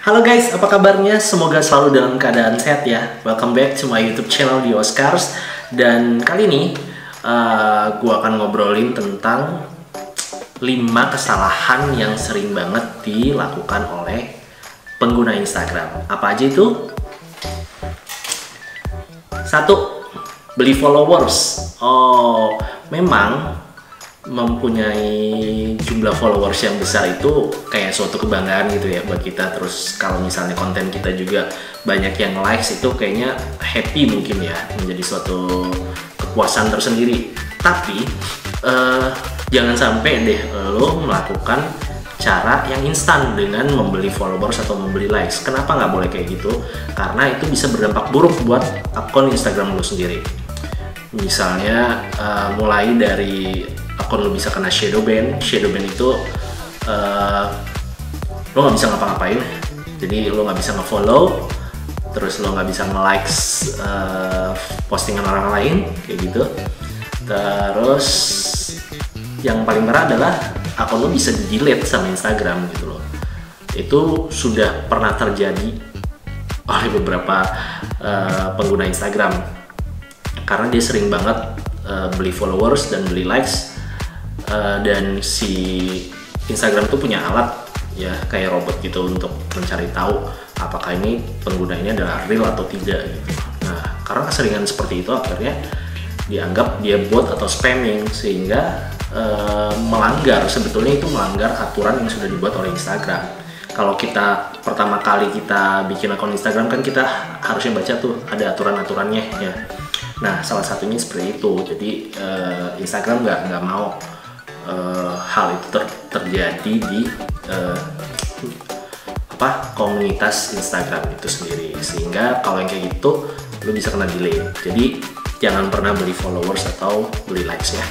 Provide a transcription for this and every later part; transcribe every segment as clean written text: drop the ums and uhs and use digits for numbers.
Halo guys, apa kabarnya? Semoga selalu dalam keadaan sehat ya. Welcome back to my YouTube channel di Oscars. Dan kali ini gue akan ngobrolin tentang 5 kesalahan yang sering banget dilakukan oleh pengguna Instagram. Apa aja itu? 1. Beli followers. Memang mempunyai jumlah followers yang besar itu kayak suatu kebanggaan gitu ya buat kita. Terus kalau misalnya konten kita juga banyak yang likes, itu kayaknya happy mungkin ya, menjadi suatu kepuasan tersendiri. Tapi jangan sampai deh lo melakukan cara yang instan dengan membeli followers atau membeli likes. Kenapa nggak boleh kayak gitu? Karena itu bisa berdampak buruk buat akun Instagram lo sendiri. Misalnya mulai dari akun lo bisa kena shadow ban. Shadow ban itu lo nggak bisa ngapa-ngapain, jadi lo nggak bisa nge-follow, terus lo nggak bisa nge-likes postingan orang lain kayak gitu. Terus yang paling parah adalah akun lo bisa di-delete sama Instagram gitu loh. Itu sudah pernah terjadi oleh beberapa pengguna Instagram, karena dia sering banget beli followers dan beli likes. Dan si Instagram tuh punya alat ya kayak robot gitu untuk mencari tahu apakah ini pengguna ini adalah real atau tidak gitu. Nah, karena keseringan seperti itu akhirnya dianggap dia bot atau spamming, sehingga sebetulnya itu melanggar aturan yang sudah dibuat oleh Instagram. Kalau kita pertama kali kita bikin akun Instagram kan kita harusnya baca tuh ada aturan-aturannya ya. Nah, salah satunya seperti itu. Jadi Instagram nggak mau hal itu terjadi di komunitas Instagram itu sendiri, sehingga kalau yang kayak gitu lo bisa kena delay. Jadi jangan pernah beli followers atau beli likes ya.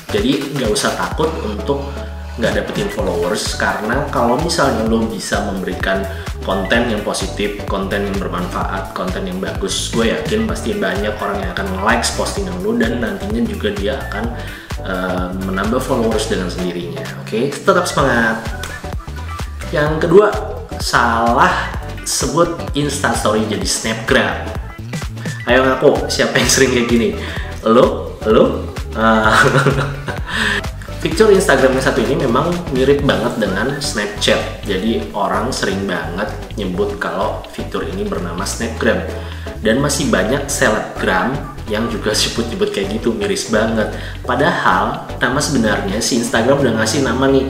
Jadi nggak usah takut untuk nggak dapetin followers, karena kalau misalnya lo bisa memberikan konten yang positif, konten yang bermanfaat, konten yang bagus, gue yakin pasti banyak orang yang akan nge-likes postingan lo, dan nantinya juga dia akan menambah followers dengan sendirinya. Oke, tetap semangat. Yang kedua, salah sebut Instastory jadi Snapgram. Ayo ngaku, siapa yang sering kayak gini? Lo? Fitur Instagram yang satu ini memang mirip banget dengan Snapchat. Jadi orang sering banget nyebut kalau fitur ini bernama Snapgram. Dan masih banyak selebgram yang juga sebut-sebut kayak gitu, miris banget. Padahal nama sebenarnya si Instagram udah ngasih nama nih,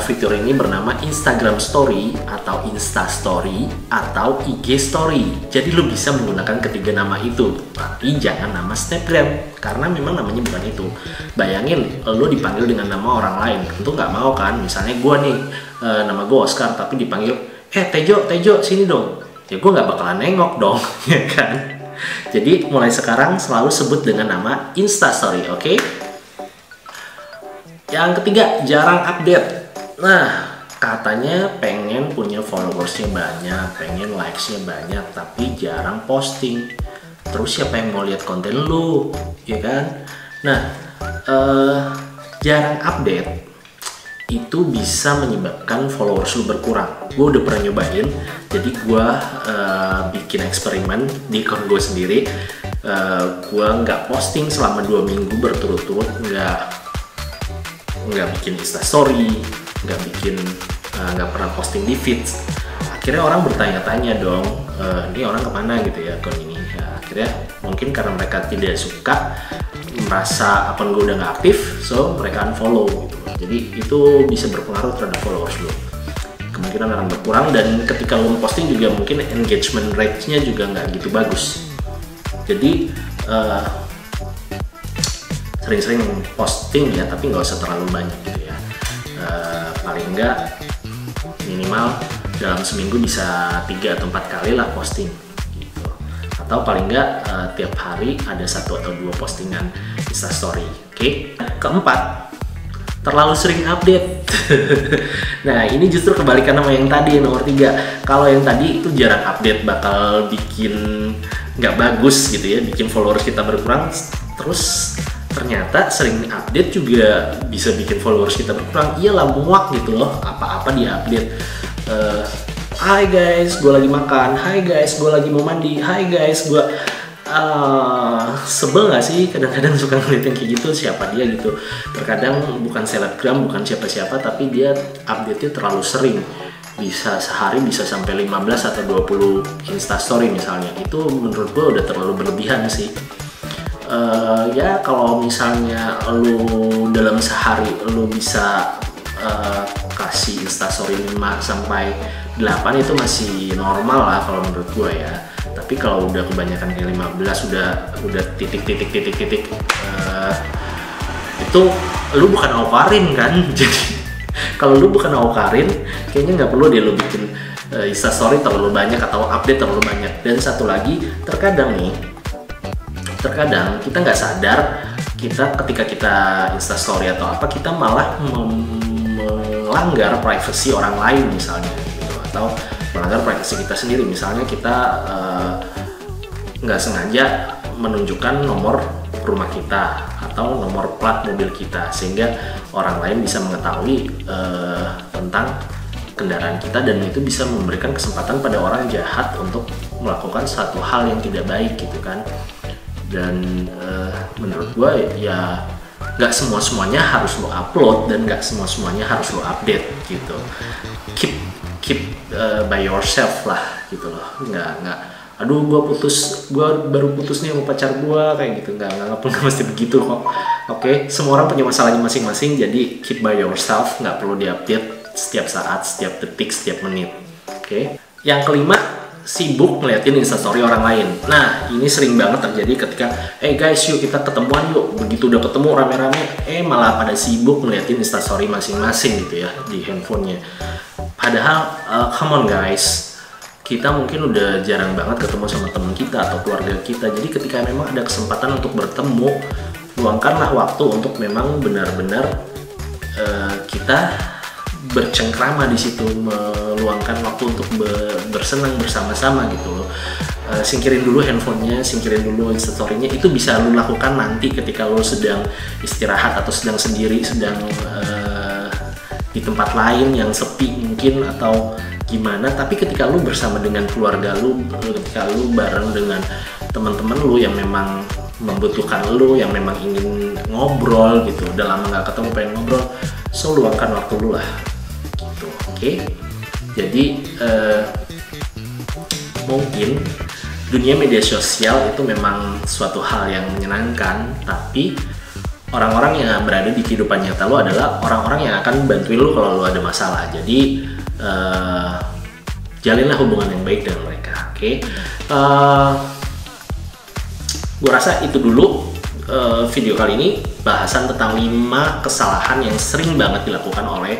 fitur ini bernama Instagram Story atau Insta Story atau IG Story. Jadi lo bisa menggunakan ketiga nama itu, tapi jangan nama Snapgram karena memang namanya bukan itu. Bayangin lo dipanggil dengan nama orang lain, tentu nggak mau kan. Misalnya gue nih, nama gue Oscar, tapi dipanggil Tejo sini dong, ya gue nggak bakalan nengok dong ya kan. Jadi mulai sekarang selalu sebut dengan nama Instastory, oke? Yang ketiga, jarang update. Nah, katanya pengen punya followersnya banyak, pengen likesnya banyak, tapi jarang posting. Terus siapa yang mau lihat konten lu, ya kan? Nah, jarang update itu bisa menyebabkan followers lu berkurang. Gue udah pernah nyobain, jadi gue bikin eksperimen di akun gue sendiri. Gue nggak posting selama 2 minggu berturut-turut, nggak bikin Instastory, nggak pernah posting di feeds. Akhirnya orang bertanya-tanya dong, ini orang kemana gitu ya akun ini. Ya, akhirnya mungkin karena mereka tidak suka, merasa akun gue udah nggak aktif, so mereka unfollow gitu. Jadi itu bisa berpengaruh terhadap followers lo. Kemungkinan akan berkurang, dan ketika lo posting juga mungkin engagement rate-nya juga nggak gitu bagus. Jadi sering-sering posting ya, tapi nggak usah terlalu banyak gitu ya. Paling nggak minimal dalam seminggu bisa 3 atau 4 kali lah posting gitu. Atau paling nggak tiap hari ada 1 atau 2 postingan Instastory. Oke. Keempat, terlalu sering update. Nah, ini justru kebalikan sama yang tadi, nomor 3. Kalau yang tadi itu jarang update bakal bikin nggak bagus gitu ya, bikin followers kita berkurang. Terus ternyata sering update juga bisa bikin followers kita berkurang. Iyalah, muak gitu loh, apa-apa di update. Hai guys, gue lagi makan. Hai guys, gue lagi mau mandi. Hai guys, gue sebel gak sih kadang-kadang suka ngeliatin kayak gitu, siapa dia gitu. Terkadang bukan selebgram, bukan siapa-siapa, tapi dia update-nya terlalu sering. Bisa sehari bisa sampai 15 atau 20 instastory misalnya. Itu menurut gue udah terlalu berlebihan sih. Ya kalau misalnya lu dalam sehari lu bisa kasih instastory 5 sampai 8 itu masih normal lah kalau menurut gue ya. Tapi kalau udah kebanyakan kayak 15 udah titik itu lu bukan Awkarin kan. Jadi kalau lu bukan Awkarin kayaknya nggak perlu dia lu bikin instastory terlalu banyak atau update terlalu banyak. Dan satu lagi, terkadang kita nggak sadar, ketika kita instastory atau apa, kita malah melanggar privasi orang lain misalnya gitu, atau melanggar privasi kita sendiri. Misalnya kita nggak sengaja menunjukkan nomor rumah kita atau nomor plat mobil kita, sehingga orang lain bisa mengetahui tentang kendaraan kita, dan itu bisa memberikan kesempatan pada orang jahat untuk melakukan satu hal yang tidak baik gitu kan. Dan menurut gue ya nggak semuanya harus lo upload dan nggak semuanya harus lo update gitu. Keep by yourself lah gitu loh. Nggak aduh gue baru putus nih sama pacar gue kayak gitu, nggak mesti begitu kok. Oke, semua orang punya masalahnya masing-masing, jadi keep by yourself, nggak perlu diupdate setiap saat, setiap detik, setiap menit. Oke. Yang kelima, sibuk ngeliatin instastory orang lain. Nah, ini sering banget terjadi ketika guys yuk kita ketemuan yuk. Begitu udah ketemu rame-rame, malah pada sibuk ngeliatin instastory masing-masing gitu ya di handphonenya. Padahal come on guys, kita mungkin udah jarang banget ketemu sama teman kita atau keluarga kita. Jadi ketika memang ada kesempatan untuk bertemu, luangkanlah waktu untuk memang benar-benar kita bercengkrama di situ, meluangkan waktu untuk bersenang bersama-sama gitu loh. Singkirin dulu handphonenya, singkirin dulu instastory-nya. Itu bisa lo lakukan nanti ketika lo sedang istirahat atau sedang sendiri, sedang di tempat lain yang sepi mungkin atau gimana. Tapi ketika lo bersama dengan keluarga lo, ketika lo bareng dengan teman-teman lo yang memang membutuhkan lo, yang memang ingin ngobrol gitu, udah lama nggak ketemu pengen ngobrol, so luangkan waktu lo lah. Oke, jadi mungkin dunia media sosial itu memang suatu hal yang menyenangkan, tapi orang-orang yang berada di kehidupan nyata lo adalah orang-orang yang akan bantuin lo kalau lo ada masalah. Jadi jalinlah hubungan yang baik dengan mereka. Oke, gue rasa itu dulu video kali ini, bahasan tentang 5 kesalahan yang sering banget dilakukan oleh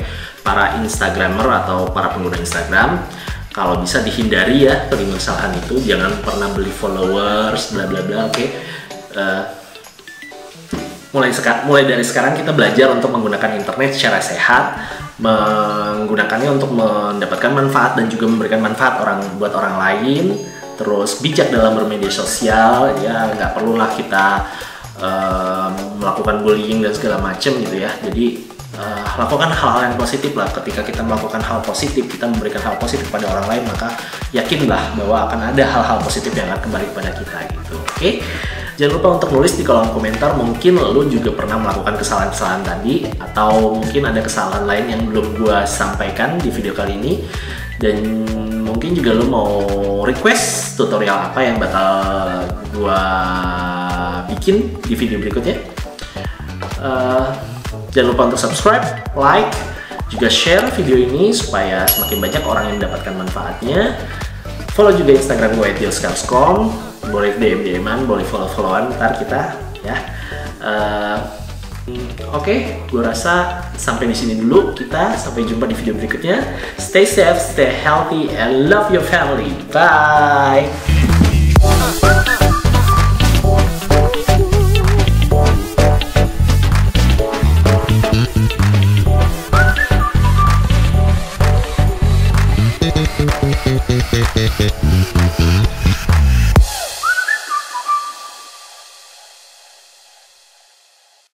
para Instagramer atau para pengguna Instagram. Kalau bisa dihindari ya kelima kesalahan itu, jangan pernah beli followers bla bla bla. Oke. Mulai dari sekarang kita belajar untuk menggunakan internet secara sehat, menggunakannya untuk mendapatkan manfaat dan juga memberikan manfaat buat orang lain. Terus bijak dalam bermedia sosial, ya nggak perlulah kita melakukan bullying dan segala macam gitu ya. Jadi lakukan hal-hal yang positif lah. Ketika kita melakukan hal positif, kita memberikan hal positif pada orang lain, maka yakinlah bahwa akan ada hal-hal positif yang akan kembali kepada kita gitu. Oke? Jangan lupa untuk nulis di kolom komentar, mungkin lo juga pernah melakukan kesalahan-kesalahan tadi, atau mungkin ada kesalahan lain yang belum gua sampaikan di video kali ini. Dan mungkin juga lo mau request tutorial apa yang bakal gua bikin di video berikutnya. Jangan lupa untuk subscribe, like, juga share video ini supaya semakin banyak orang yang mendapatkan manfaatnya. Follow juga Instagram gue @dioscars.com, boleh DM-an, boleh follow-followan, ntar kita ya. Oke, gue rasa sampai di sini dulu kita. Sampai jumpa di video berikutnya. Stay safe, stay healthy, and love your family. Bye.